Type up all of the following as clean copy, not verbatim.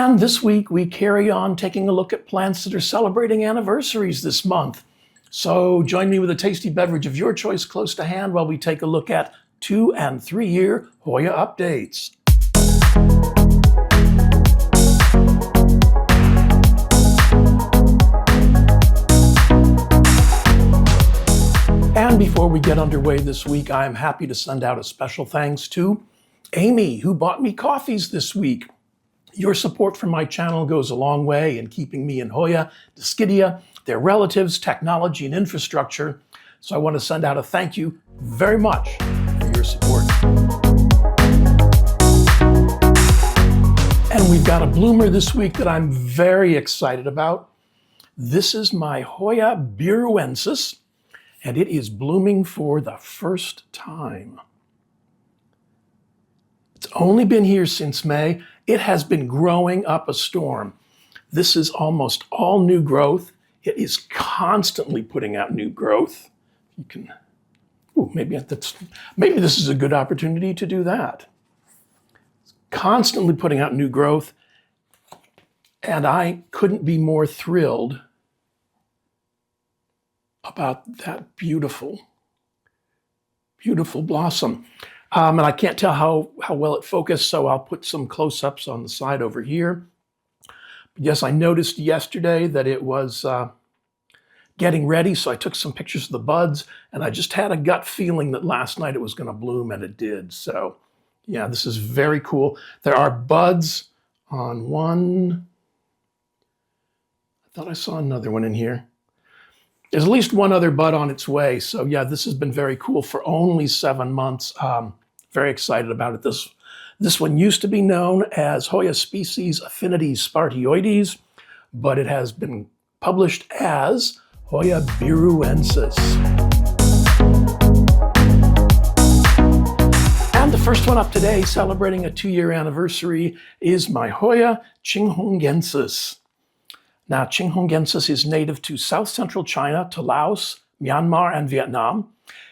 And this week we carry on taking a look at plants that are celebrating anniversaries this month. So join me with a tasty beverage of your choice close to hand while we take a look at 2- and 3-year Hoya updates. And before we get underway this week, I'm happy to send out a special thanks to Amy, who bought me coffees this week. Your support for my channel goes a long way in keeping me in Hoya, Dischidia, their relatives, technology, and infrastructure. So I want to send out a thank you very much for your support. And we've got a bloomer this week that I'm very excited about. This is my Hoya biruensis, and it is blooming for the first time. It's only been here since May. It has been growing up a storm. This is almost all new growth. It is constantly putting out new growth. You can, maybe this is a good opportunity to do that. It's constantly putting out new growth, and I couldn't be more thrilled about that beautiful, beautiful blossom. And I can't tell how well it focused, so I'll put some close-ups on the side over here. But yes, I noticed yesterday that it was getting ready, so I took some pictures of the buds, and I just had a gut feeling that last night it was going to bloom, and it did. So yeah, this is very cool. There are buds on one. I thought I saw another one in here. There's at least one other bud on its way. So yeah, this has been very cool for only 7 months. Very excited about it. This one used to be known as Hoya species Affinities spartioides, but it has been published as Hoya biruensis. And the first one up today, celebrating a 2-year anniversary, is my Hoya chinghongensis. Now, chinghongensis is native to south-central China, to Laos, Myanmar, and Vietnam.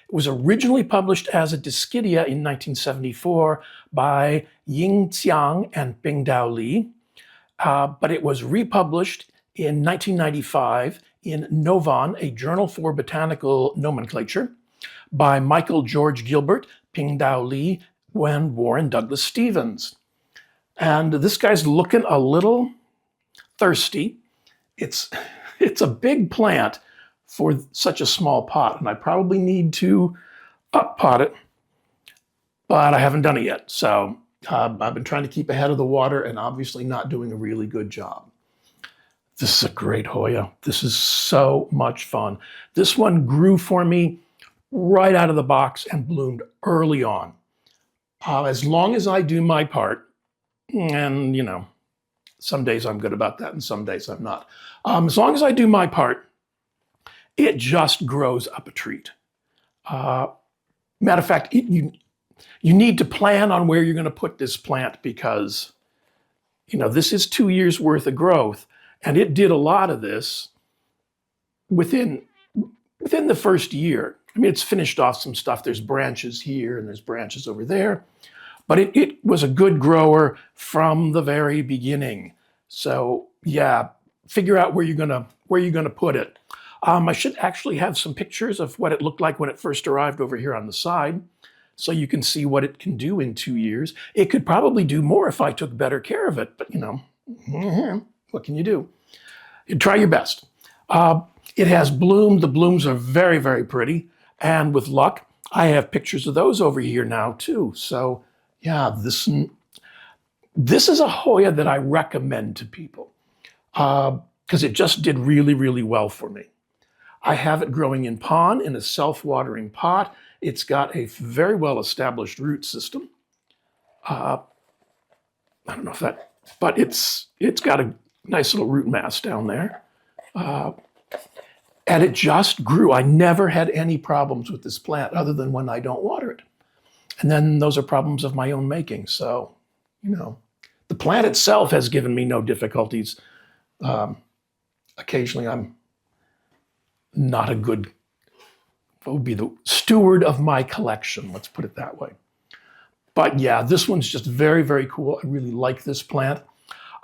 It was originally published as a Dischidia in 1974 by Ying Xiang and Bingdao Li, but it was republished in 1995 in Novan, a journal for botanical nomenclature, by Michael George Gilbert, Bingdao Li, and Warren Douglas Stevens. And this guy's looking a little thirsty. It's a big plant for such a small pot, and I probably need to up-pot it, but I haven't done it yet. So I've been trying to keep ahead of the water and obviously not doing a really good job. This is a great Hoya. This is so much fun. This one grew for me right out of the box and bloomed early on. As long as I do my part, and you know, some days I'm good about that and some days I'm not. As long as I do my part, it just grows up a treat. Matter of fact, you need to plan on where you're going to put this plant because, you know, this is 2 years worth of growth, and it did a lot of this within the first year. I mean, it's finished off some stuff. There's branches here and there's branches over there, but it was a good grower from the very beginning. So yeah, figure out where you're gonna put it. I should actually have some pictures of what it looked like when it first arrived over here on the side, so you can see what it can do in 2 years. It could probably do more if I took better care of it, but you know, what can you do? You try your best. It has bloomed. The blooms are very, very pretty, and with luck, I have pictures of those over here now too. So yeah, this is a Hoya that I recommend to people because it just did really, really well for me. I have it growing in pond in a self-watering pot. It's got a very well-established root system. I don't know if that, but it's got a nice little root mass down there. And it just grew. I never had any problems with this plant other than when I don't water it. And then those are problems of my own making. So, you know, the plant itself has given me no difficulties. Occasionally I'm not a good, what would be the steward of my collection, let's put it that way. But yeah, this one's just very, very cool. I really like this plant.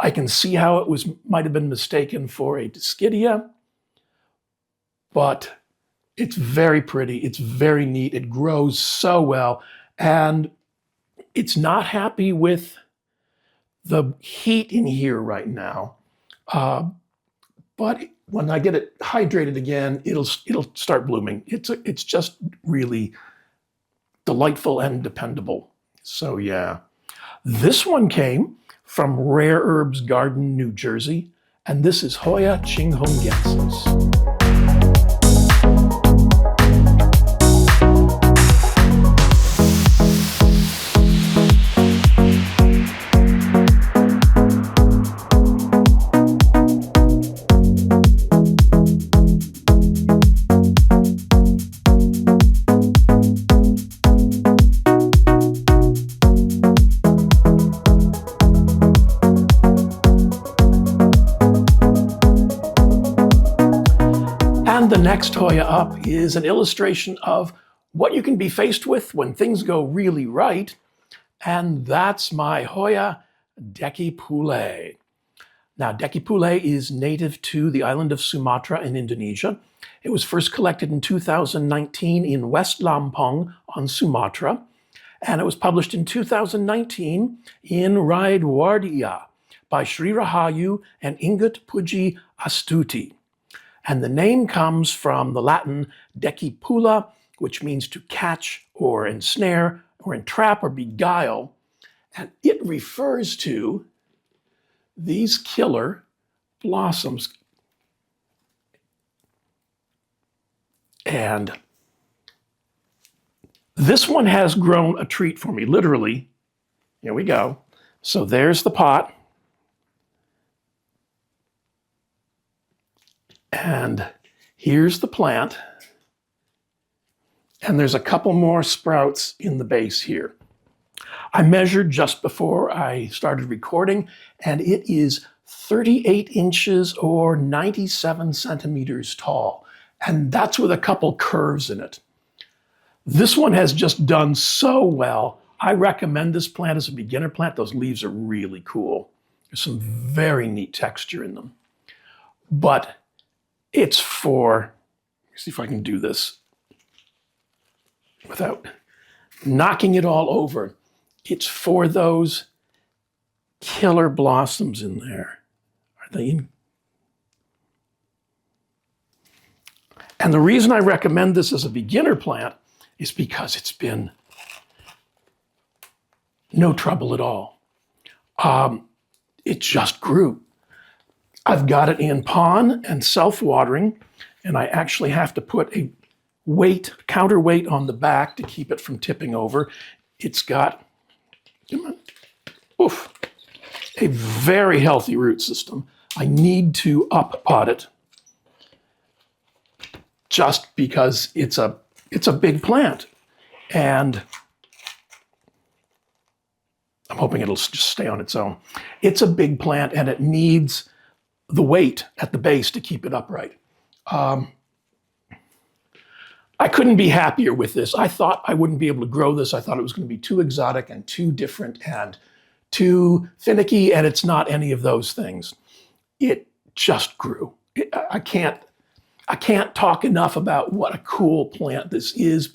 I can see how it might have been mistaken for a Dischidia, but it's very pretty. It's very neat. It grows so well, and it's not happy with the heat in here right now. But when I get it hydrated again, it'll start blooming. It's just really delightful and dependable. So yeah, this one came from Rare Herbs Garden, New Jersey, and this is Hoya chinghongensis. And the next Hoya up is an illustration of what you can be faced with when things go really right. And that's my Hoya decipulae. Now, decipulae is native to the island of Sumatra in Indonesia. It was first collected in 2019 in West Lampung on Sumatra. And it was published in 2019 in Wardia by Sri Rahayu and Ingut Puji Astuti. And the name comes from the Latin decipula, which means to catch or ensnare or entrap or beguile. And it refers to these killer blossoms. And this one has grown a treat for me, literally. Here we go. So there's the pot. And here's the plant. And there's a couple more sprouts in the base here. I measured just before I started recording, and it is 38 inches or 97 centimeters tall. And that's with a couple curves in it. This one has just done so well. I recommend this plant as a beginner plant. Those leaves are really cool. There's some very neat texture in them. But it's for, let's see if I can do this without knocking it all over. It's for those killer blossoms in there. Are they in? And the reason I recommend this as a beginner plant is because it's been no trouble at all. It just grew. I've got it in pon and self-watering, and I actually have to put a counterweight on the back to keep it from tipping over. It's got, a very healthy root system. I need to up-pot it just because it's a big plant. And I'm hoping it'll just stay on its own. It's a big plant and it needs the weight at the base to keep it upright. I couldn't be happier with this. I thought I wouldn't be able to grow this. I thought it was going to be too exotic and too different and too finicky, and it's not any of those things. It just grew. I can't talk enough about what a cool plant this is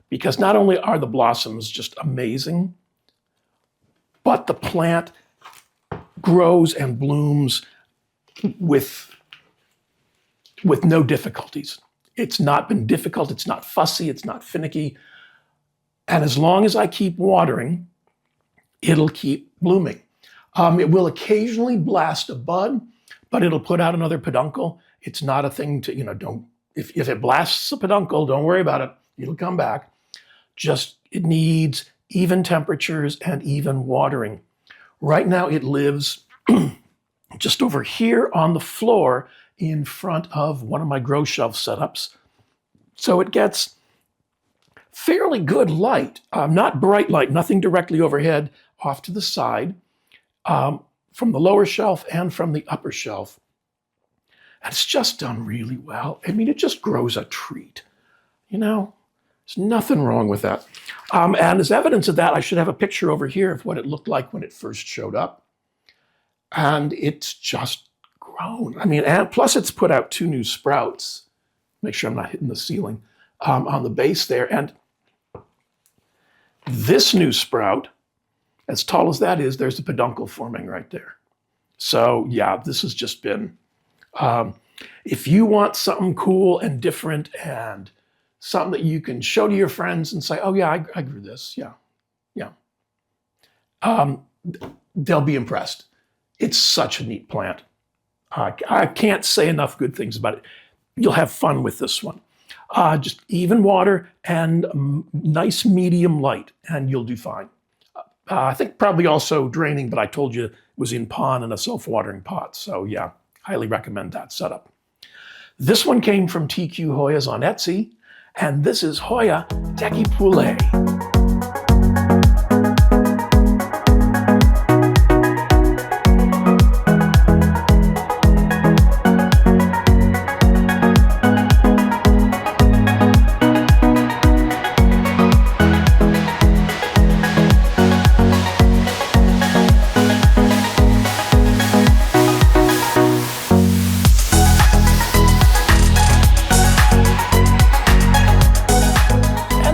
because not only are the blossoms just amazing, but the plant grows and blooms with no difficulties. It's not been difficult, it's not fussy, it's not finicky. And as long as I keep watering, it'll keep blooming. It will occasionally blast a bud, but it'll put out another peduncle. It's not a thing to, if it blasts a peduncle, don't worry about it. It'll come back. Just, it needs even temperatures and even watering. Right now it lives just over here on the floor in front of one of my grow shelf setups. So it gets fairly good light, not bright light, nothing directly overhead, off to the side, from the lower shelf and from the upper shelf. And it's just done really well. I mean, it just grows a treat. There's nothing wrong with that. And as evidence of that, I should have a picture over here of what it looked like when it first showed up. and it's just grown. I mean, and plus it's put out 2 new sprouts. Make sure I'm not hitting the ceiling on the base there. And this new sprout, as tall as that is, there's a peduncle forming right there. So yeah, this has just been, if you want something cool and different and something that you can show to your friends and say, oh yeah, I grew this, yeah, yeah. They'll be impressed. It's such a neat plant. I can't say enough good things about it. You'll have fun with this one. Just even water and nice medium light, and you'll do fine. I think probably also draining, but I told you it was in pond in a self-watering pot. So yeah, highly recommend that setup. This one came from TQ Hoyas on Etsy, and this is Hoya decipulae.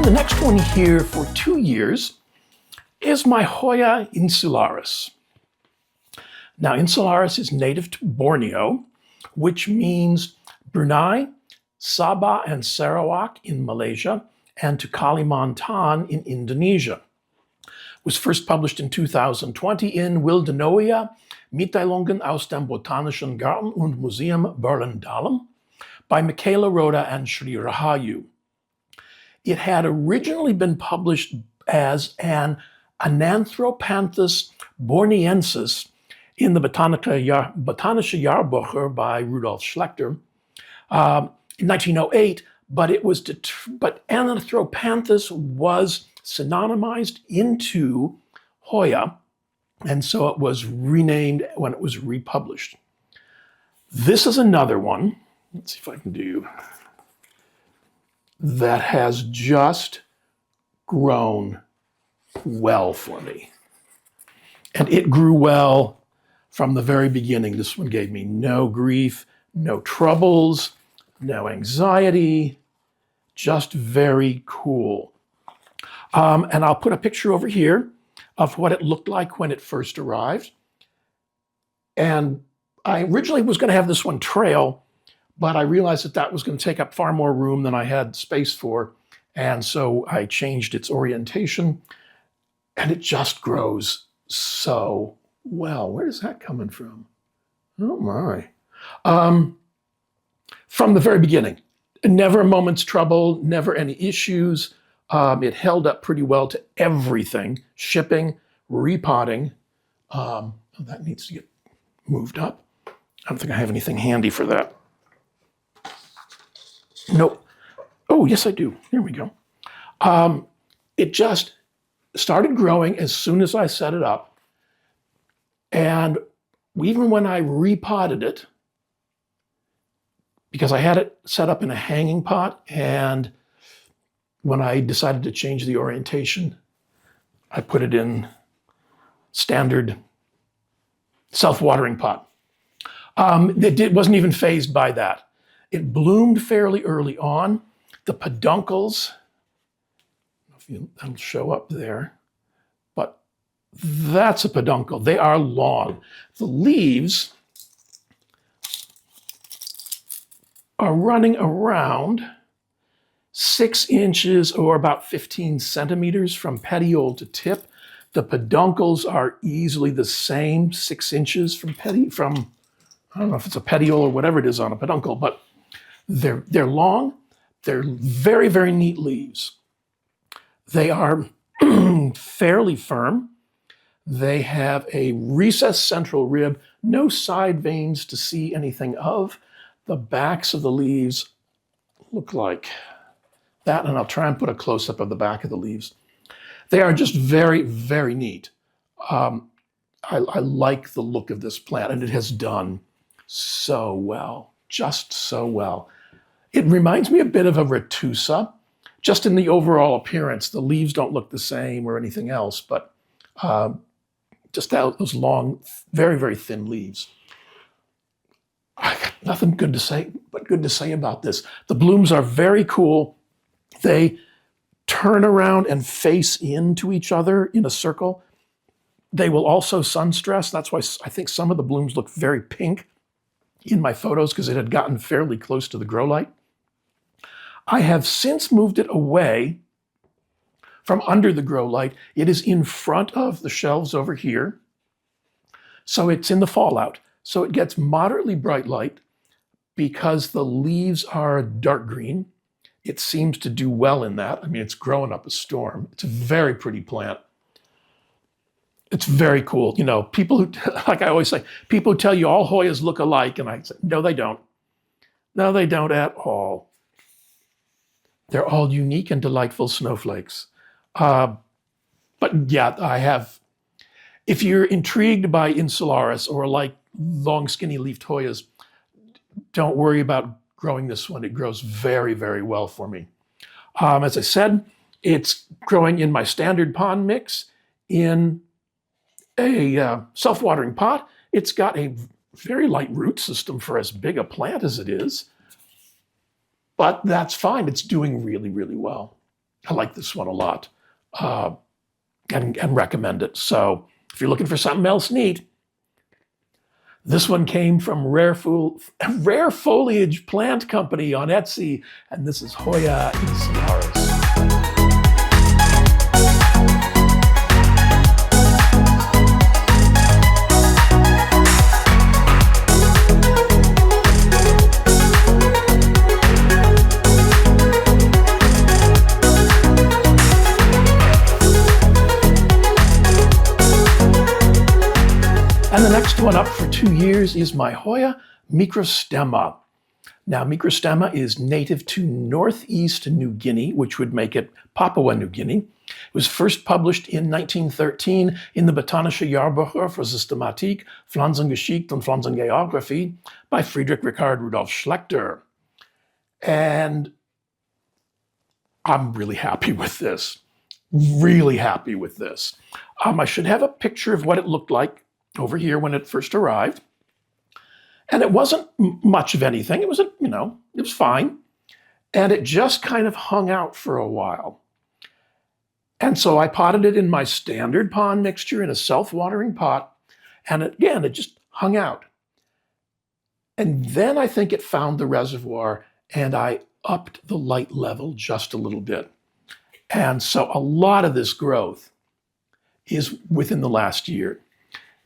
The next one here for 2 years is my Hoya insularis. Now, insularis is native to Borneo, which means Brunei, Sabah, and Sarawak in Malaysia, and to Kalimantan in Indonesia. It was first published in 2020 in Wilde Neue Mitteilungen aus dem Botanischen Garten und Museum Berlin-Dahlem by Michaela Rhoda and Sri Rahayu. It had originally been published as an Ananthropanthus borneensis in the Botanische Jahrbucher by Rudolf Schlechter in 1908, but Ananthropanthus was synonymized into Hoya, and so it was renamed when it was republished. This is another one. Let's see if I can do that has just grown well for me. And it grew well from the very beginning. This one gave me no grief, no troubles, no anxiety, just very cool. And I'll put a picture over here of what it looked like when it first arrived. And I originally was going to have this one trail, but I realized that that was going to take up far more room than I had space for. And so I changed its orientation, and it just grows so well. Where is that coming from? Oh my. From the very beginning, never a moment's trouble, never any issues. It held up pretty well to everything, shipping, repotting. That needs to get moved up. I don't think I have anything handy for that. Nope. Oh, yes, I do. Here we go. It just started growing as soon as I set it up. And even when I repotted it, because I had it set up in a hanging pot, and when I decided to change the orientation, I put it in standard self-watering pot. It wasn't even fazed by that. It bloomed fairly early on. The peduncles, I don't know if that'll show up there, but that's a peduncle. They are long. The leaves are running around 6 inches or about 15 centimeters from petiole to tip. The peduncles are easily the same, 6 inches from I don't know if it's a petiole or whatever it is on a peduncle, but they're long. They're very, very neat leaves. They are fairly firm. They have a recessed central rib, no side veins to see anything of. The backs of the leaves look like that, and I'll try and put a close-up of the back of the leaves. They are just very, very neat. I like the look of this plant, and it has done so well, just so well. It reminds me a bit of a retusa, just in the overall appearance. The leaves don't look the same or anything else, but just those long, very, very thin leaves. I got nothing good to say about this. The blooms are very cool. They turn around and face into each other in a circle. They will also sun stress. That's why I think some of the blooms look very pink in my photos, because it had gotten fairly close to the grow light. I have since moved it away from under the grow light. It is in front of the shelves over here. So it's in the fallout. So it gets moderately bright light because the leaves are dark green. It seems to do well in that. I mean, it's growing up a storm. It's a very pretty plant. It's very cool. You know, people who, like I always say, people who tell you all Hoyas look alike, and I say, no, they don't. No, they don't at all. They're all unique and delightful snowflakes. But yeah, I have, if you're intrigued by insularis or like long skinny leafed Hoyas, don't worry about growing this one. It grows very, very well for me. As I said, it's growing in my standard pond mix in a self-watering pot. It's got a very light root system for as big a plant as it is, but that's fine. It's doing really, really well. I like this one a lot and recommend it. So if you're looking for something else neat, this one came from Rare Foliage Plant Company on Etsy, and this is Hoya insularis. And the next one up for 2 years is my Hoya microstemma. Now, microstemma is native to northeast New Guinea, which would make it Papua New Guinea. It was first published in 1913 in the Botanische Jahrbucher für Systematik, Pflanzengeschichte und Pflanzengeographie by Friedrich Richard Rudolf Schlechter. And I'm really happy with this. Really happy with this. I should have a picture of what it looked like over here when it first arrived. And it wasn't much of anything. It was, it was fine. And it just kind of hung out for a while. And so I potted it in my standard pond mixture in a self-watering pot. And again, it just hung out. And then I think it found the reservoir, and I upped the light level just a little bit. And so a lot of this growth is within the last year.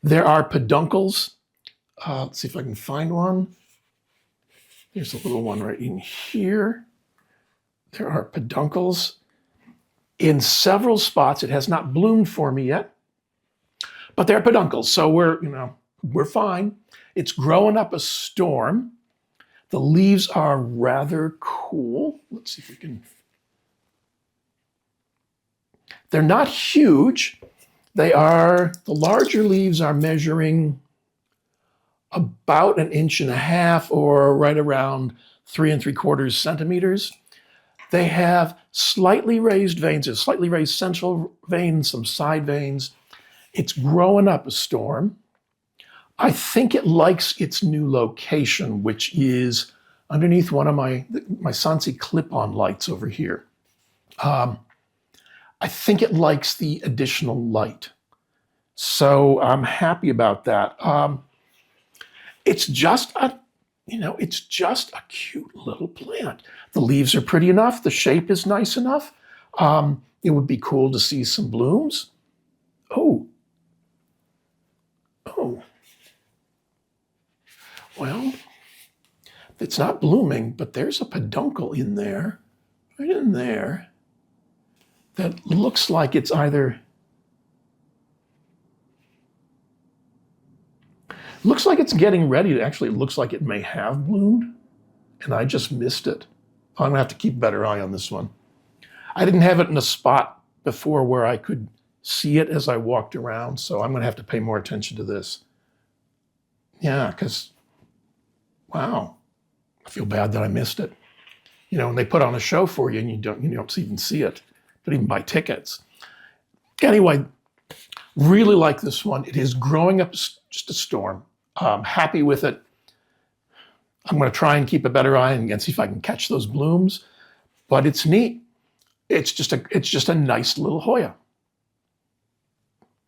There are peduncles. Let's see if I can find one. There's a little one right in here. There are peduncles in several spots. It has not bloomed for me yet, but there are peduncles. So we're fine. It's growing up a storm. The leaves are rather cool. Let's see if we can. They're not huge. The larger leaves are measuring about 1.5 inches or right around 3 3/4 centimeters. They have slightly raised veins, a slightly raised central vein, some side veins. It's growing up a storm. I think it likes its new location, which is underneath one of my Sansi clip-on lights over here. I think it likes the additional light. So I'm happy about that. It's just a cute little plant. The leaves are pretty enough. The shape is nice enough. It would be cool to see some blooms. Oh. Well, it's not blooming, but there's a peduncle in there, right in there, that looks like it's either, looks like it's getting ready to, actually it looks like it may have bloomed, and I just missed it. I'm gonna have to keep a better eye on this one. I didn't have it in a spot before where I could see it as I walked around, so I'm gonna have to pay more attention to this. Yeah, because, wow, I feel bad that I missed it. When they put on a show for you and you don't even see it. Don't even buy tickets. Anyway, Really like this one. It is growing up just a storm. I'm happy with it. I'm going to try and keep a better eye and see if I can catch those blooms, but it's neat. It's just a nice little Hoya.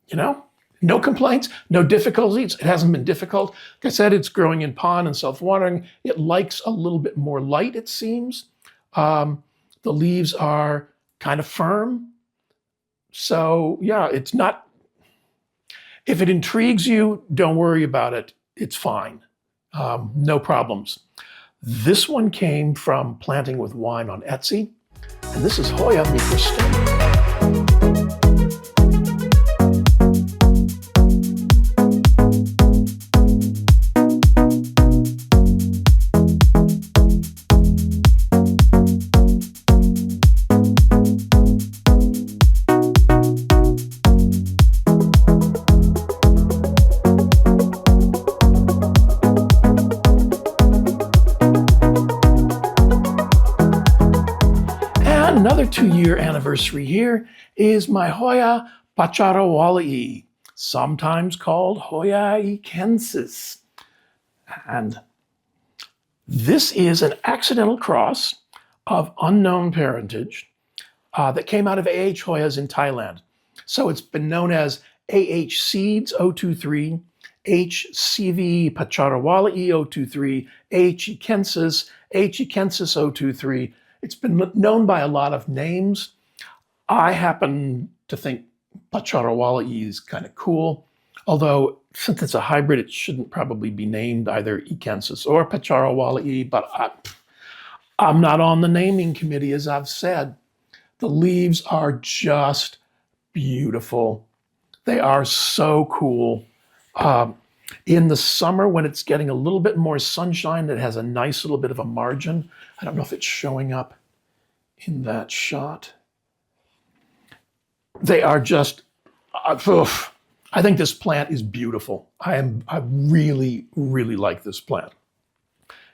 You know, no complaints, no difficulties. It hasn't been difficult. Like I said, it's growing in pond and self-watering. It likes a little bit more light, it seems. The leaves are kind of firm. So yeah, it's not, if it intrigues you, don't worry about it. It's fine. No problems. This one came from Planting with Wine on Etsy, and this is Hoya microstoma. Another 2-year anniversary here is my Hoya papuahoya, sometimes called hoyahead. And this is an accidental cross of unknown parentage that came out of AH Hoyas in Thailand. So it's been known as AH Seeds 023, HCV papuahoya 023, AH ekensis 023. It's been known by a lot of names. I happen to think papuahoya is kind of cool, although since it's a hybrid, it shouldn't probably be named either ekensis or papuahoya, but I'm not on the naming committee, as I've said. The leaves are just beautiful. They are so cool. In the summer, when it's getting a little bit more sunshine, it has a nice little bit of a margin. I don't know if it's showing up in that shot. They are just, I think this plant is beautiful. I really, really like this plant.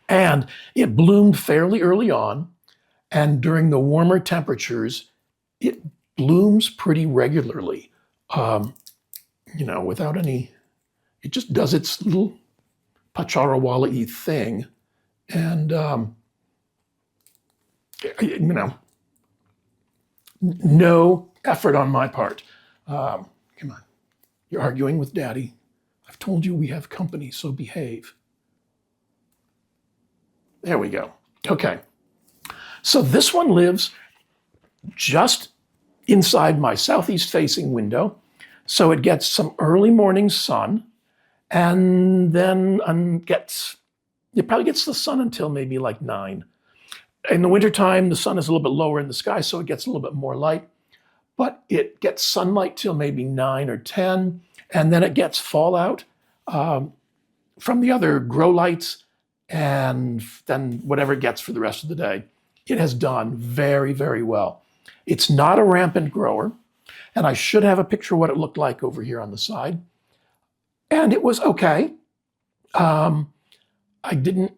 And it bloomed fairly early on, and during the warmer temperatures, it blooms pretty regularly. You know, without any, it just does its little papuahoya thing, and you know, no effort on my part. Come on, you're arguing with Daddy. I've told you we have company, so behave. There we go. Okay, so this one lives just inside my southeast-facing window, so it gets some early morning sun, and then it probably gets the sun until maybe like 9. In the wintertime, the sun is a little bit lower in the sky, so it gets a little bit more light, but it gets sunlight till maybe 9 or 10, and then it gets fallout from the other grow lights, and then whatever it gets for the rest of the day. It has done very, very well. It's not a rampant grower, and I should have a picture of what it looked like over here on the side. And it was okay. I didn't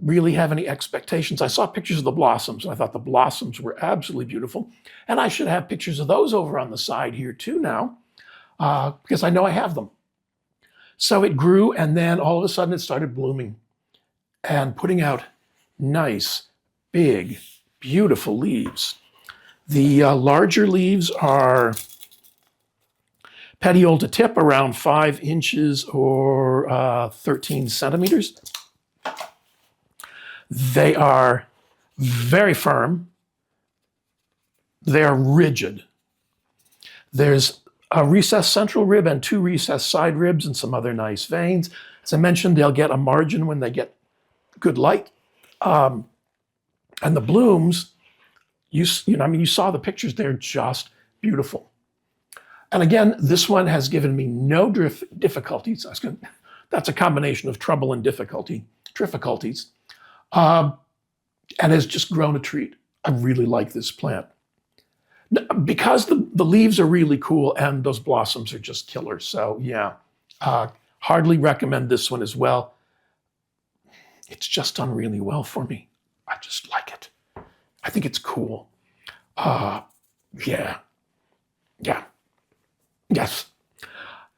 really have any expectations. I saw pictures of the blossoms, and I thought the blossoms were absolutely beautiful. And I should have pictures of those over on the side here too now, because I know I have them. So it grew, and then all of a sudden it started blooming and putting out nice, big, beautiful leaves. The larger leaves are petiole to tip, around 5 inches or 13 centimeters. They are very firm. They are rigid. There's a recessed central rib and 2 recessed side ribs and some other nice veins. As I mentioned, they'll get a margin when they get good light. And the blooms, you saw the pictures, they're just beautiful. And again, this one has given me no difficulties. That's a combination of trouble and difficulties. And has just grown a treat. I really like this plant. Because the leaves are really cool and those blossoms are just killer. So yeah, hardly recommend this one as well. It's just done really well for me. I just like it. I think it's cool. Yeah. Yes.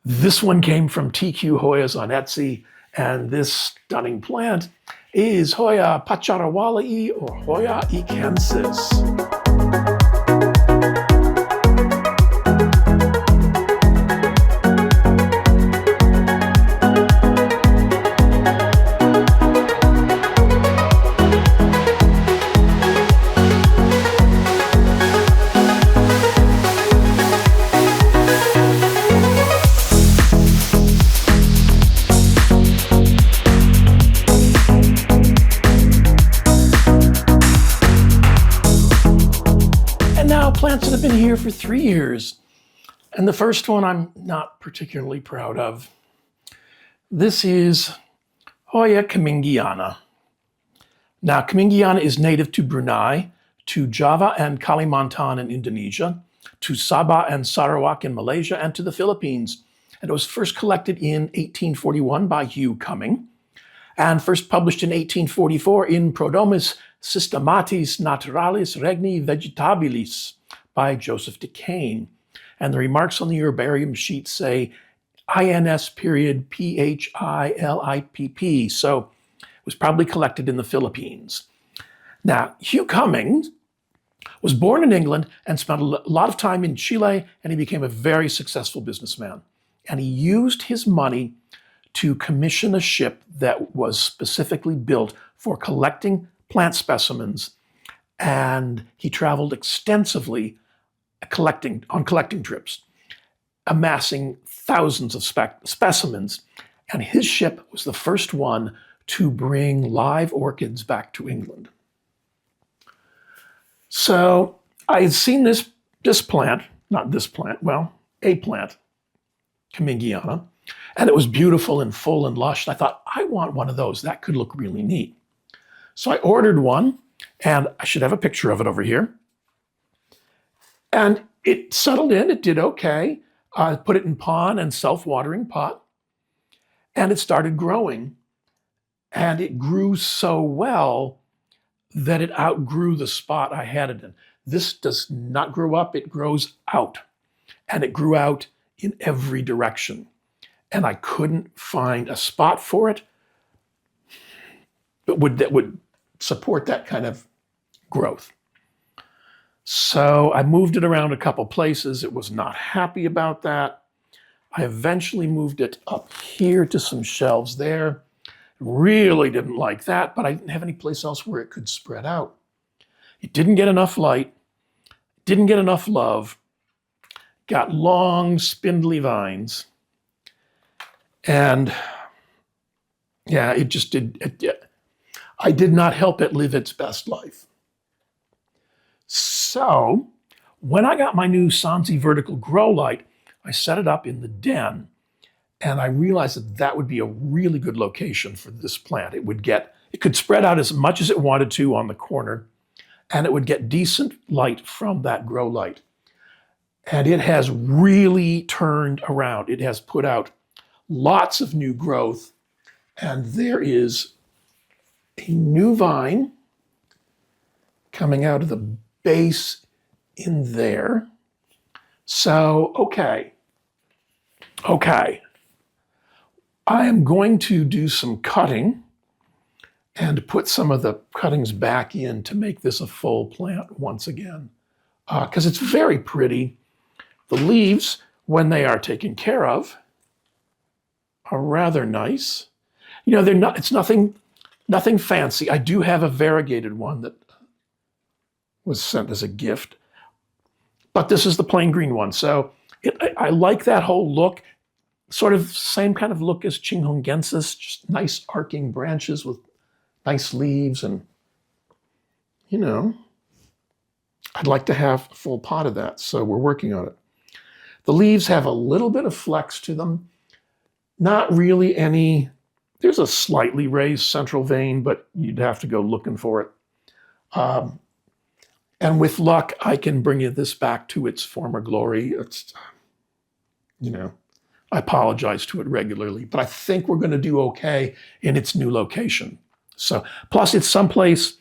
This one came from TQ Hoyas on Etsy, and this stunning plant is Hoya pacharawalii or Hoya ikensis. Plants that have been here for 3 years. And the first one I'm not particularly proud of. This is Hoya Kemingiana. Now, Kemingiana is native to Brunei, to Java and Kalimantan in Indonesia, to Sabah and Sarawak in Malaysia, and to the Philippines. And it was first collected in 1841 by Hugh Cumming, and first published in 1844 in Prodromus Systematis Naturalis Regni Vegetabilis by Joseph Decane. And the remarks on the herbarium sheet say INS period PHILIPP. So it was probably collected in the Philippines. Now, Hugh Cumming was born in England and spent a lot of time in Chile, and he became a very successful businessman. And he used his money to commission a ship that was specifically built for collecting plant specimens. And he traveled extensively on collecting trips, amassing thousands of specimens. And his ship was the first one to bring live orchids back to England. So I had seen this plant, not this plant, well, a plant, Kemingiana, and it was beautiful and full and lush. And I thought, I want one of those. That could look really neat. So I ordered one, and I should have a picture of it over here. And it settled in, it did okay. I put it in pond and self-watering pot, and it started growing. And it grew so well that it outgrew the spot I had it in. This does not grow up, it grows out. And it grew out in every direction. And I couldn't find a spot for it that would support that kind of growth. So I moved it around a couple places. It was not happy about that. I eventually moved it up here to some shelves there. Really didn't like that, but I didn't have any place else where it could spread out. It didn't get enough light, didn't get enough love, got long, spindly vines. And yeah, it just I did not help it live its best life. So when I got my new Sansi vertical grow light, I set it up in the den, and I realized that that would be a really good location for this plant. It could spread out as much as it wanted to on the corner, and it would get decent light from that grow light. And it has really turned around. It has put out lots of new growth, and there is a new vine coming out of the base in there. So, okay. I am going to do some cutting and put some of the cuttings back in to make this a full plant once again, because it's very pretty. The leaves, when they are taken care of, are rather nice. You know, it's nothing fancy. I do have a variegated one that was sent as a gift, but this is the plain green one. So I like that whole look, sort of same kind of look as Chinghongensis, just nice arcing branches with nice leaves. And, you know, I'd like to have a full pot of that, so we're working on it. The leaves have a little bit of flex to them, not really any. There's a slightly raised central vein, but you'd have to go looking for it. And with luck, I can bring this back to its former glory. It's, you know, I apologize to it regularly, but I think we're going to do okay in its new location. So, plus it's someplace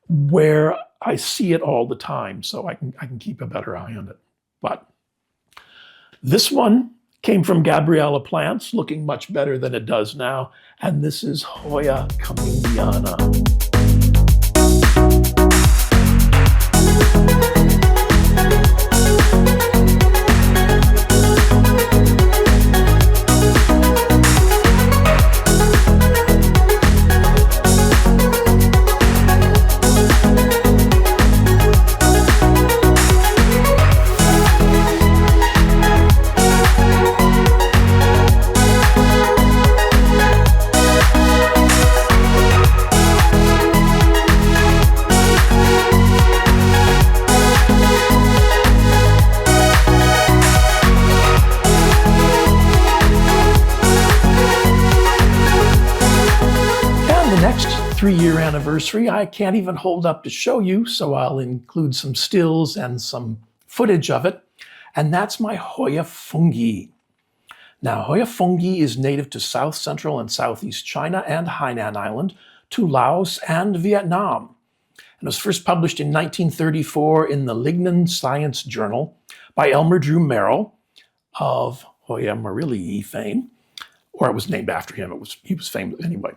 where I see it all the time, so I can keep a better eye on it. But this one Came from Gabriella plants, looking much better than it does now. And this is Hoya comediana. Next 3-year anniversary, I can't even hold up to show you, so I'll include some stills and some footage of it. And that's my Hoya fungii. Now, Hoya fungii is native to South Central and Southeast China and Hainan Island, to Laos and Vietnam. It was first published in 1934 in the Lignan Science Journal by Elmer Drew Merrill of Hoya meredithii fame, or it was named after him. He was famous anyway.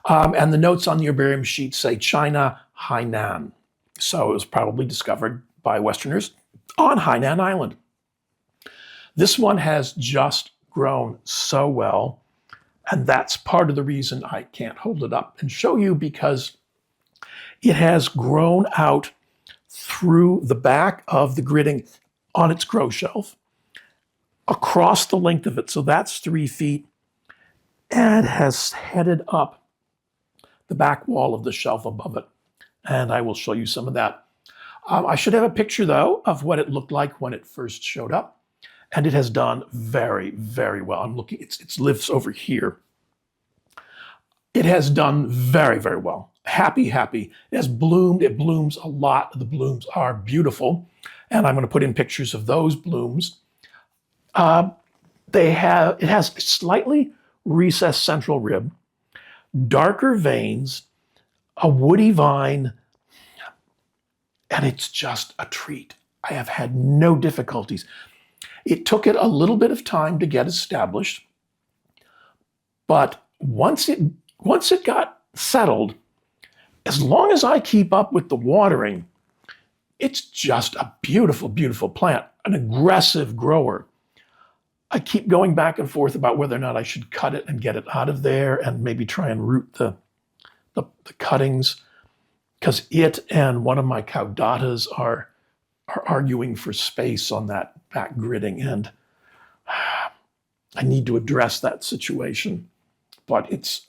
And the notes on the herbarium sheet say China, Hainan. So it was probably discovered by Westerners on Hainan Island. This one has just grown so well, and that's part of the reason I can't hold it up and show you, because it has grown out through the back of the gridding on its grow shelf, across the length of it, so that's 3 feet, and has headed up the back wall of the shelf above it. And I will show you some of that. I should have a picture, though, of what it looked like when it first showed up. And it has done very, very well. I'm looking, it lives over here. It has done very, very well. Happy. It has bloomed. It blooms a lot. The blooms are beautiful. And I'm going to put in pictures of those blooms. It has a slightly recessed central rib, darker veins, a woody vine, and it's just a treat. I have had no difficulties. It took it a little bit of time to get established, but once it got settled, as long as I keep up with the watering, it's just a beautiful, beautiful plant, an aggressive grower. I keep going back and forth about whether or not I should cut it and get it out of there and maybe try and root the cuttings, because it and one of my caudatas are arguing for space on that back gridding, and I need to address that situation. But it's,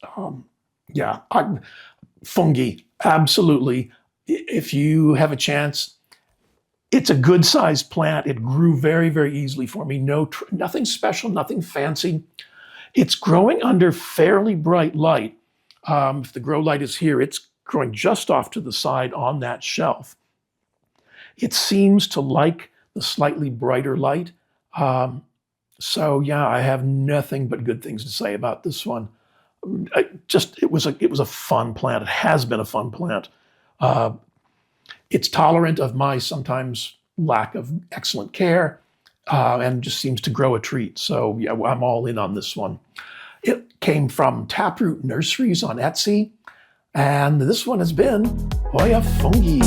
fungi, absolutely. If you have a chance, it's a good sized plant. It grew very, very easily for me. Nothing special, nothing fancy. It's growing under fairly bright light. If the grow light is here, it's growing just off to the side on that shelf. It seems to like the slightly brighter light. So yeah, I have nothing but good things to say about this one. It was a fun plant. It has been a fun plant. It's tolerant of my sometimes lack of excellent care, and just seems to grow a treat. So yeah, I'm all in on this one. It came from Taproot Nurseries on Etsy, and this one has been Hoya fungii.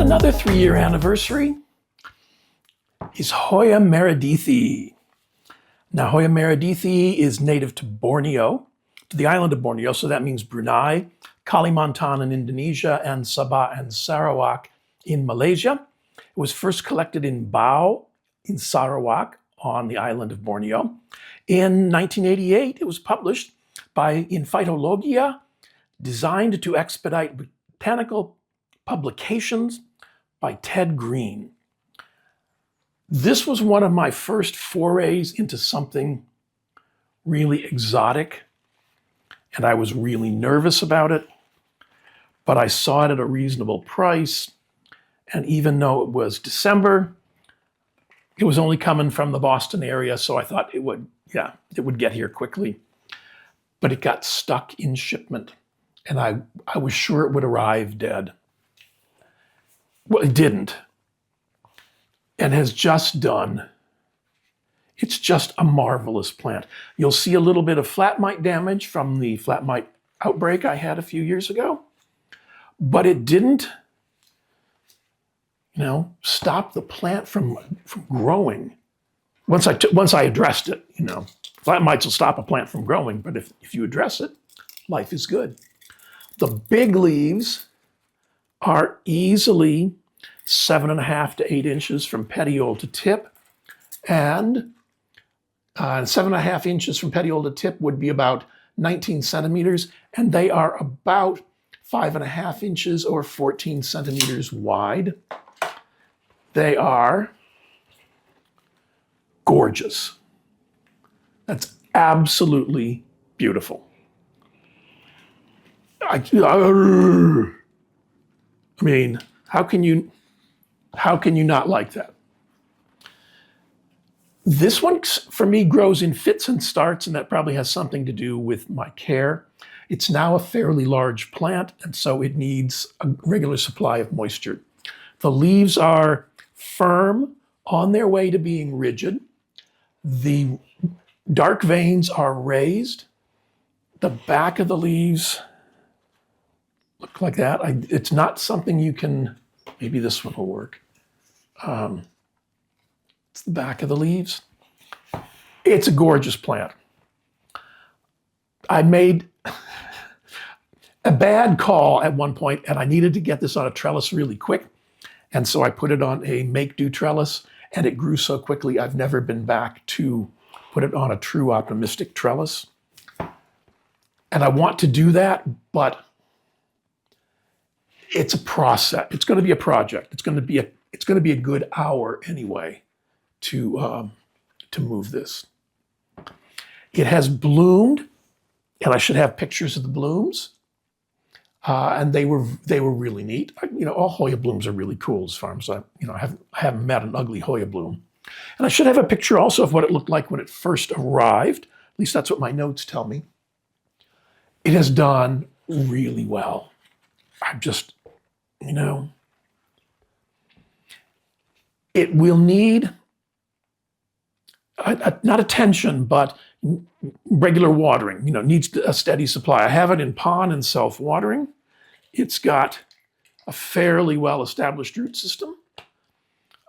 Another 3-year anniversary is Hoya meredithii. Now, Hoya meredithii is native to Borneo, to the island of Borneo, so that means Brunei, Kalimantan in Indonesia, and Sabah and Sarawak in Malaysia. It was first collected in Bau in Sarawak on the island of Borneo. In 1988, it was published in Phytologia, designed to expedite botanical publications, by Ted Green. This was one of my first forays into something really exotic, and I was really nervous about it, but I saw it at a reasonable price. And even though it was December, it was only coming from the Boston area, so I thought it would get here quickly. But it got stuck in shipment, and I was sure it would arrive dead. Well, it didn't, and has just done. It's just a marvelous plant. You'll see a little bit of flat mite damage from the flat mite outbreak I had a few years ago, but it didn't, stop the plant from growing. Once I addressed it, flat mites will stop a plant from growing, but if you address it, life is good. The big leaves are easily 7.5 to 8 inches from petiole to tip, and 7.5 inches from petiole to tip would be about 19 centimeters, and they are about 5.5 inches or 14 centimeters wide. They are gorgeous. That's absolutely beautiful. I mean, how can you not like that? This one, for me, grows in fits and starts, and that probably has something to do with my care. It's now a fairly large plant, and so it needs a regular supply of moisture. The leaves are firm, on their way to being rigid. The dark veins are raised. The back of the leaves look like that. It's not something you can, maybe this one will work. It's the back of the leaves. It's a gorgeous plant. I made a bad call at one point, and I needed to get this on a trellis really quick. And so I put it on a make-do trellis, and it grew so quickly I've never been back to put it on a true optimistic trellis. And I want to do that, but it's a process. It's going to be a project. It's going to be a good hour anyway to move this. It has bloomed, and I should have pictures of the blooms. And they were really neat. All Hoya blooms are really cool as far as I haven't met an ugly Hoya bloom. And I should have a picture also of what it looked like when it first arrived. At least that's what my notes tell me. It has done really well. I'm just, it will need not attention, but regular watering. Needs a steady supply. I have it in pond and self-watering. It's got a fairly well-established root system.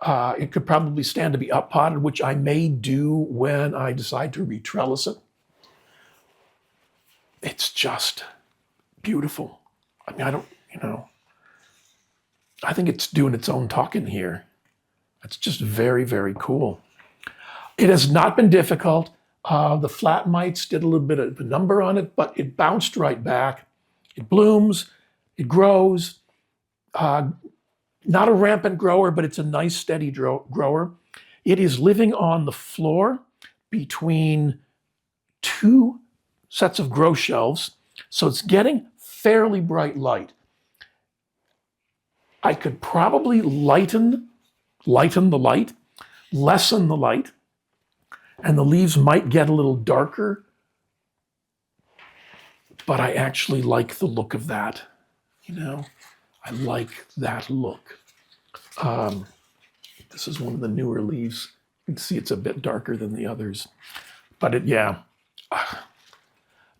It could probably stand to be up-potted, which I may do when I decide to retrellis it. It's just beautiful. I mean, I think it's doing its own talking here. It's just very, very cool. It has not been difficult. The flat mites did a little bit of a number on it, but it bounced right back. It blooms, it grows. Not a rampant grower, but it's a nice steady grower. It is living on the floor between 2 sets of grow shelves, so it's getting fairly bright light. I could probably lighten the light, lessen the light, and the leaves might get a little darker, but I actually like the look of that. I like that look. This is one of the newer leaves. You can see it's a bit darker than the others, but no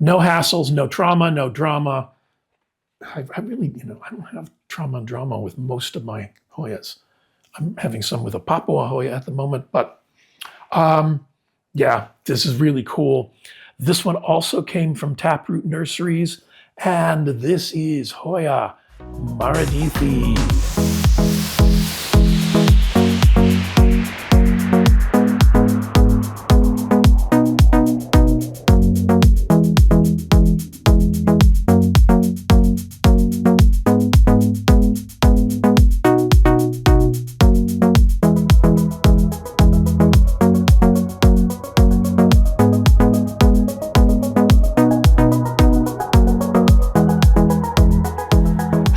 hassles, no trauma, no drama. I really, I don't have trauma and drama with most of my Hoyas. I'm having some with a papuahoya at the moment, but this is really cool. This one also came from Taproot Nurseries, and this is Hoya meredithii.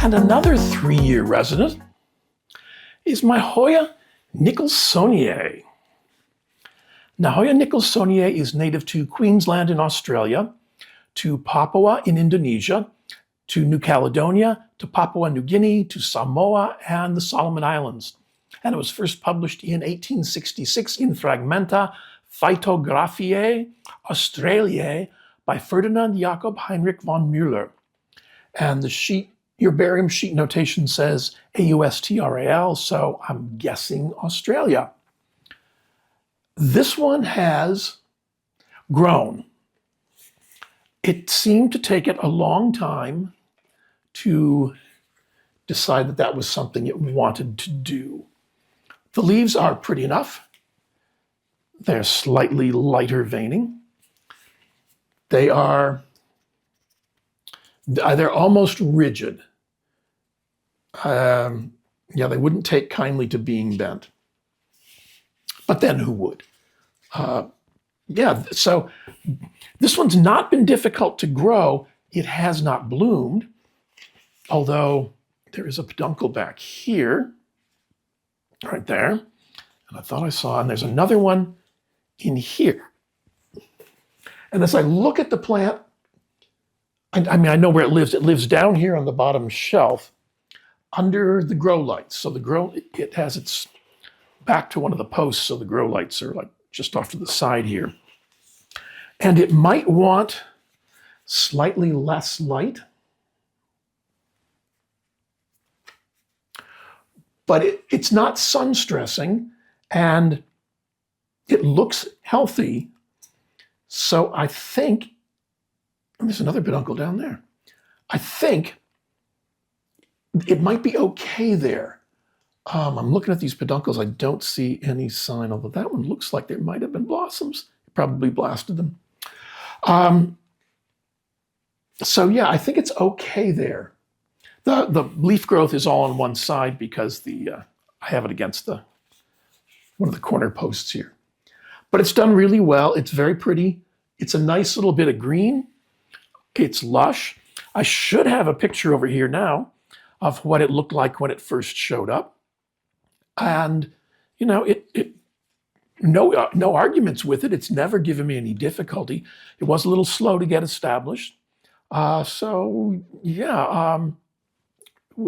And another 3-year resident is my Hoya nicholsoniae. Now, Hoya nicholsoniae is native to Queensland in Australia, to Papua in Indonesia, to New Caledonia, to Papua New Guinea, to Samoa, and the Solomon Islands. And it was first published in 1866 in Fragmenta Phytographiae Australiae by Ferdinand Jakob Heinrich von Müller. And the herbarium sheet notation says AUSTRAL, so I'm guessing Australia. This one has grown. It seemed to take it a long time to decide that that was something it wanted to do. The leaves are pretty enough. They're slightly lighter veining. They're almost rigid. Yeah, they wouldn't take kindly to being bent. But then who would? Yeah, so this one's not been difficult to grow. It has not bloomed, although there is a peduncle back here, right there. And I thought I saw, and there's another one in here. And as I look at the plant, I mean, I know where it lives. It lives down here on the bottom shelf under the grow lights. So it has its back to one of the posts, so the grow lights are like just off to the side here. And it might want slightly less light, but it's not sun stressing, and it looks healthy. So I think, and there's another peduncle down there. I think it might be okay there. I'm looking at these peduncles. I don't see any sign, although that one looks like there might have been blossoms. It probably blasted them. So yeah, I think it's okay there. The leaf growth is all on one side because I have it against one of the corner posts here. But it's done really well. It's very pretty. It's a nice little bit of green. It's lush. I should have a picture over here now of what it looked like when it first showed up. And, you know, no arguments with it. It's never given me any difficulty. It was a little slow to get established. So, yeah,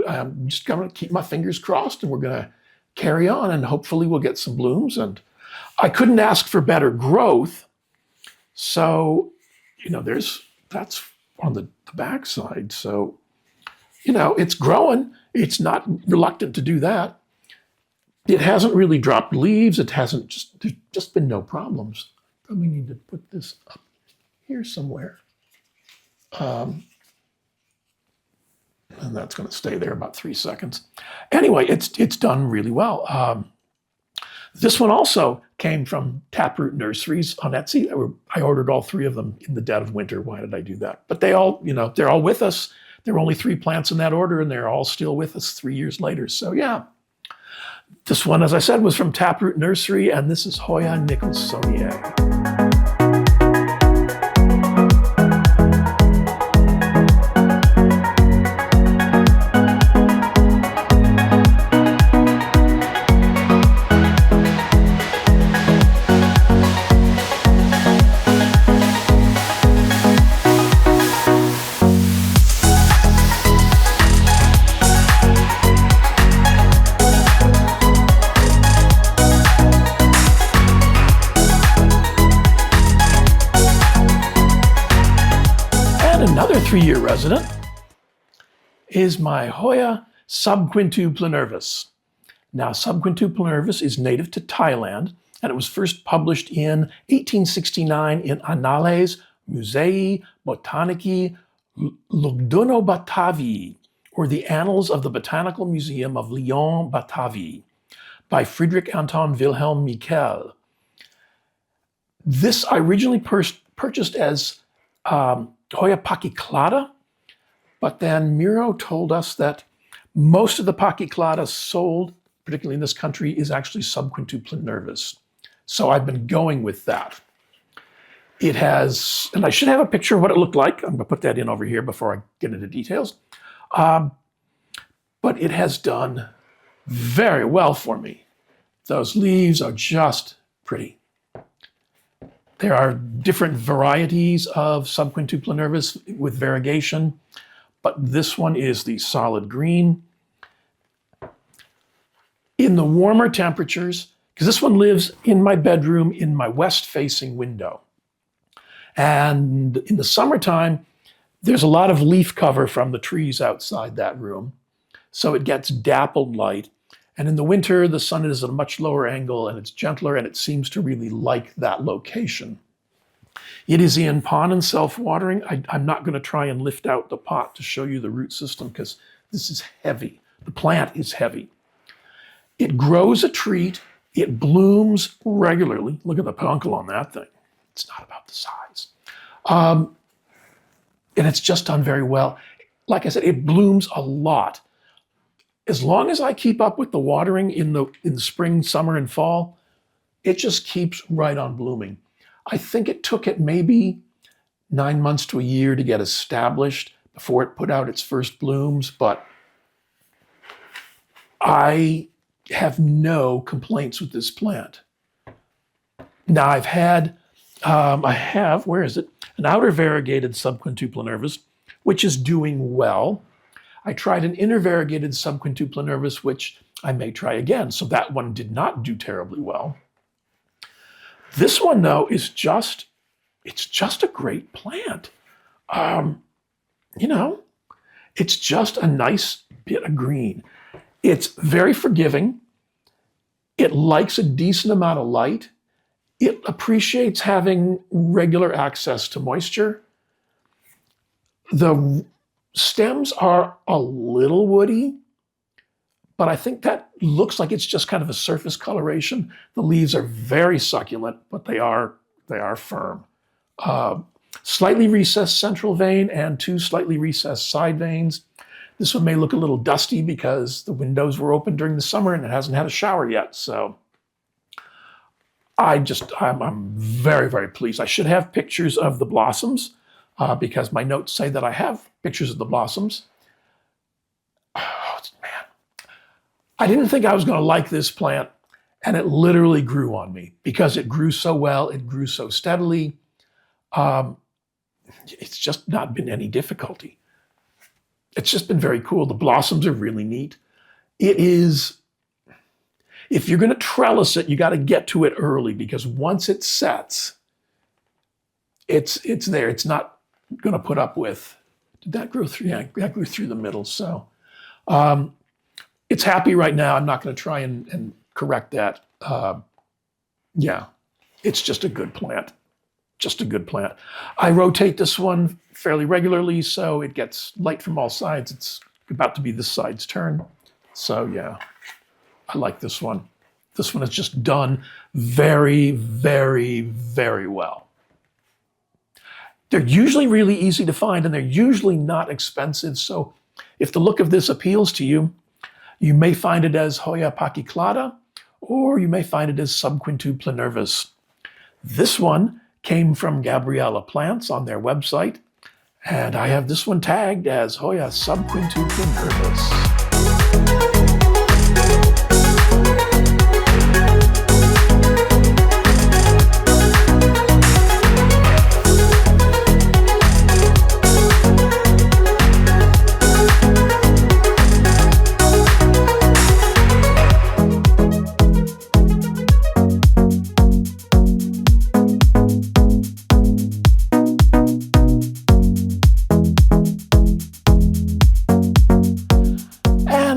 I'm just going to keep my fingers crossed, and we're going to carry on, and hopefully we'll get some blooms. And I couldn't ask for better growth. So, you know, that's on the backside. So, you know, it's growing. It's not reluctant to do that. It hasn't really dropped leaves. There's just been no problems. Probably need to put this up here somewhere. And that's going to stay there about 3 seconds. Anyway, it's done really well. This one also came from Taproot Nurseries on Etsy. I ordered all 3 of them in the dead of winter. Why did I do that? But they all, you know, they're all with us. There were only 3 plants in that order, and they're all still with us 3 years later. So yeah. This one, as I said, was from Taproot Nursery, and this is Hoya nicholsoniae. Another 3-year resident is my Hoya subquintuplonervis. Now, subquintuplonervis is native to Thailand, and it was first published in 1869 in Annales Musei Botanici Lugdunno-Batavii, or the Annals of the Botanical Museum of Lyon-Batavie, by Friedrich Anton Wilhelm Michel. This I originally purchased as Hoya pachyclada, but then Miro told us that most of the pachyclada sold, particularly in this country, is actually subquintuplonervis. So I've been going with that. It has, and I should have a picture of what it looked like. I'm going to put that in over here before I get into details. but it has done very well for me. Those leaves are just pretty. There are different varieties of subquintupla nervus with variegation, but this one is the solid green. In the warmer temperatures, because this one lives in my bedroom in my west-facing window. And in the summertime, there's a lot of leaf cover from the trees outside that room, so it gets dappled light. And in the winter, the sun is at a much lower angle and it's gentler, and it seems to really like that location. It is in pond and self-watering. I'm not going to try and lift out the pot to show you the root system because this is heavy. The plant is heavy. It grows a treat. It blooms regularly. Look at the peduncle on that thing. It's not about the size. And it's just done very well. Like I said, it blooms a lot. As long as I keep up with the watering in the spring, summer, and fall, it just keeps right on blooming. I think it took it maybe 9 months to a year to get established before it put out its first blooms, but I have no complaints with this plant. Now I have, where is it? An outer variegated subquintupla nervus, which is doing well. I tried an inner variegated subquintupla nervus, which I may try again. So that one did not do terribly well. This one, though, it's just a great plant. It's just a nice bit of green. It's very forgiving. It likes a decent amount of light. It appreciates having regular access to moisture. The stems are a little woody, but I think that looks like it's just kind of a surface coloration. The leaves are very succulent, but they are firm. Slightly recessed central vein and 2 slightly recessed side veins. This one may look a little dusty because the windows were open during the summer and it hasn't had a shower yet. So I'm very, very pleased. I should have pictures of the blossoms because my notes say that I have pictures of the blossoms. Oh, man. I didn't think I was going to like this plant, and it literally grew on me because it grew so well. It grew so steadily. It's just not been any difficulty. It's just been very cool. The blossoms are really neat. It is, if you're going to trellis it, you got to get to it early because once it sets, it's there. It's not going to put up with, did that grow through? Yeah, that grew through the middle. So it's happy right now. I'm not going to try and correct that. Yeah, it's just a good plant. Just a good plant. I rotate this one fairly regularly, so it gets light from all sides. It's about to be this side's turn. So yeah, I like this one. This one is just done very, very, very well. They're usually really easy to find, and they're usually not expensive. So if the look of this appeals to you, you may find it as Hoya pachyclada, or you may find it as subquintupla nervus. This one came from Gabriella Plants on their website, and I have this one tagged as Hoya subquintupla nervus.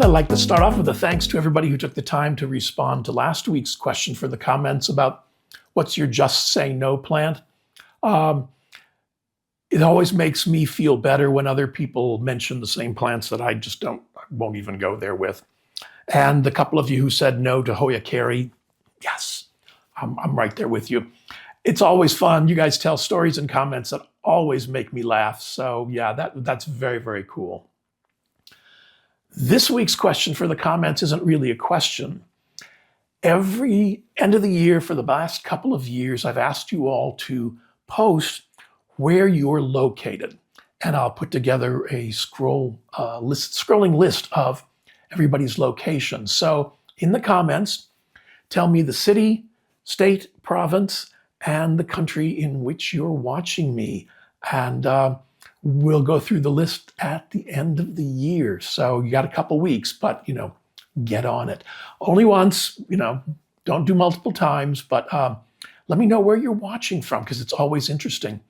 I'd like to start off with a thanks to everybody who took the time to respond to last week's question for the comments about what's your just say no plant. It always makes me feel better when other people mention the same plants that I won't even go there with. And the couple of you who said no to Hoya Carey, yes, I'm right there with you. It's always fun. You guys tell stories and comments that always make me laugh. So yeah, that's very, very cool. This week's question for the comments isn't really a question. Every end of the year for the last couple of years, I've asked you all to post where you're located. And I'll put together a scrolling list of everybody's location. So in the comments, tell me the city, state, province, and the country in which you're watching me. And we'll go through the list at the end of the year. So you got a couple weeks, but, get on it. Only once, don't do multiple times, but let me know where you're watching from, because it's always interesting.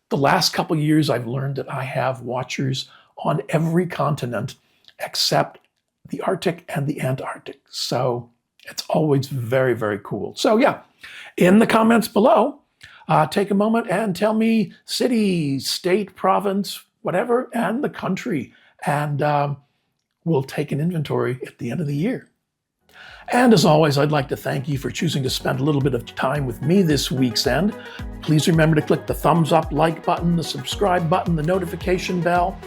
The last couple years, I've learned that I have watchers on every continent except the Arctic and the Antarctic. So it's always very, very cool. So yeah, in the comments below, take a moment and tell me city, state, province, whatever, and the country. And we'll take an inventory at the end of the year. And as always, I'd like to thank you for choosing to spend a little bit of time with me this week's end. Please remember to click the thumbs up like button, the subscribe button, the notification bell,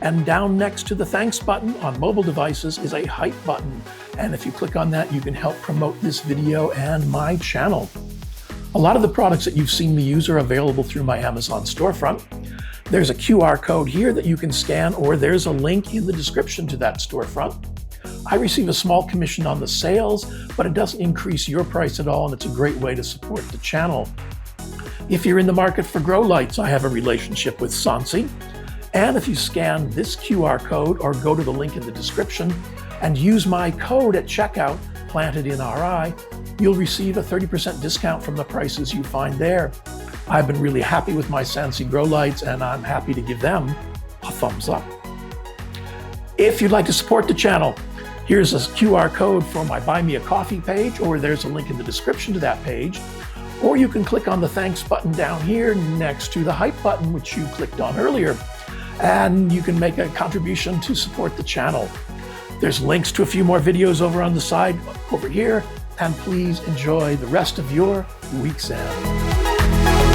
and down next to the thanks button on mobile devices is a hype button. And if you click on that, you can help promote this video and my channel. A lot of the products that you've seen me use are available through my Amazon storefront. There's a QR code here that you can scan, or there's a link in the description to that storefront. I receive a small commission on the sales, but it doesn't increase your price at all, and it's a great way to support the channel. If you're in the market for grow lights, I have a relationship with Sansi. And if you scan this QR code or go to the link in the description and use my code at checkout, Planted in RI, you'll receive a 30% discount from the prices you find there. I've been really happy with my Sansi grow lights, and I'm happy to give them a thumbs up. If you'd like to support the channel, here's a QR code for my Buy Me a Coffee page, or there's a link in the description to that page. Or you can click on the thanks button down here next to the hype button, which you clicked on earlier, and you can make a contribution to support the channel. There's links to a few more videos over on the side over here, and please enjoy the rest of your week's end.